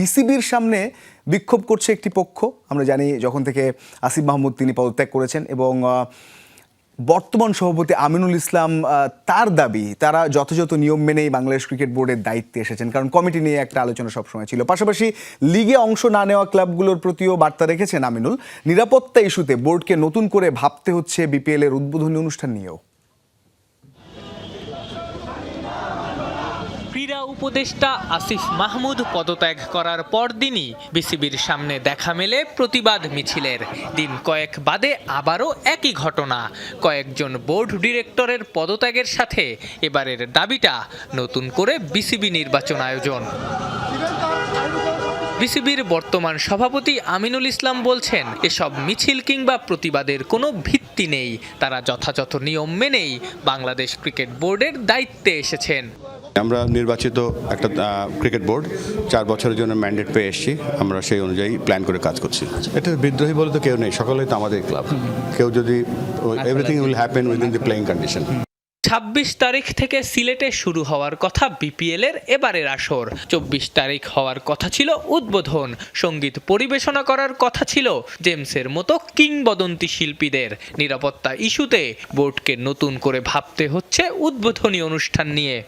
বিসিবির সামনে বিক্ষোভ করছে একটি পক্ষ। আমরা জানি যখন থেকে আসিফ মাহমুদ তিনি পদত্যাগ করেছেন এবং বর্তমান সভাপতি আমিনুল ইসলাম তার দাবি তারা যথাযথ নিয়ম মেনেই বাংলাদেশ ক্রিকেট বোর্ডের দায়িত্বে এসেছেন, কারণ কমিটি নিয়ে একটা আলোচনা সবসময় ছিল। পাশাপাশি লিগে অংশ না নেওয়া ক্লাবগুলোর প্রতিও বার্তা রেখেছেন আমিনুল। নিরাপত্তা ইস্যুতে বোর্ডকে নতুন করে ভাবতে হচ্ছে বিপিএল এর উদ্বোধনী অনুষ্ঠান নিয়েও। ক্রীড়া উপদেষ্টা আসিফ মাহমুদ পদত্যাগ করার পরদিনই বিসিবির সামনে দেখা মেলে প্রতিবাদ মিছিলের। দিন কয়েক বাদে আবারও একই ঘটনা। কয়েকজন বোর্ড ডিরেক্টরের পদত্যাগের সাথে এবারের দাবিটা নতুন করে বিসিবি নির্বাচন আয়োজন। বিসিবির বর্তমান সভাপতি আমিনুল ইসলাম বলছেন, এসব মিছিল কিংবা প্রতিবাদের কোনো ভিত্তি নেই। তারা যথাযথ নিয়ম মেনেই বাংলাদেশ ক্রিকেট বোর্ডের দায়িত্বে এসেছেন। আমরা নির্বাচিত একটা ক্রিকেট বোর্ড 4 বছরের জন্য ম্যান্ডেট পেয়ে এসেছি। আমরা সেই অনুযায়ী প্ল্যান করে কাজ করছি। এটা বিদ্রোহী বলে তো কেউ নেই, সকলেই তো আমাদের ক্লাব। কেউ যদি everything will happen within the playing condition. 26 তারিখ থেকে সিলেটে শুরু হওয়ার কথা বিপিএল এর এবারের আসর। 24 তারিখ হওয়ার কথা ছিল উদ্বোধন। সঙ্গীত পরিবেশনা করার কথা ছিল জেমসের মতো কিংবদন্তি শিল্পীদের। নিরাপত্তা ইস্যুতে বোর্ডকে নতুন করে ভাবতে হচ্ছে উদ্বোধনী অনুষ্ঠান নিয়ে।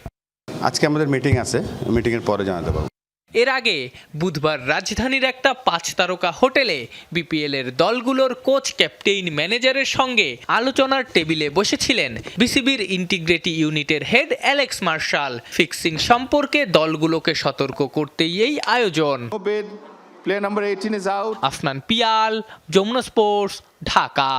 আজকে আমাদের মিটিং আছে, মিটিংয়ের পরে জানাতে পারবো। এর আগে বুধবার রাজধানীর একটা 5 তারকা হোটেলে বিপিএল এর দলগুলোর কোচ, ক্যাপ্টেইন, ম্যানেজারের সঙ্গে আলোচনার টেবিলে বসেছিলেন বিসিবির ইন্টিগ্রিটি ইউনিটের হেড অ্যালেক্স মার্শাল। ফিক্সিং সম্পর্কে দলগুলোকে সতর্ক করতেই এই আয়োজন। Player number 18 is out. Afnan Piyal, Jamuna sports, Dhaka.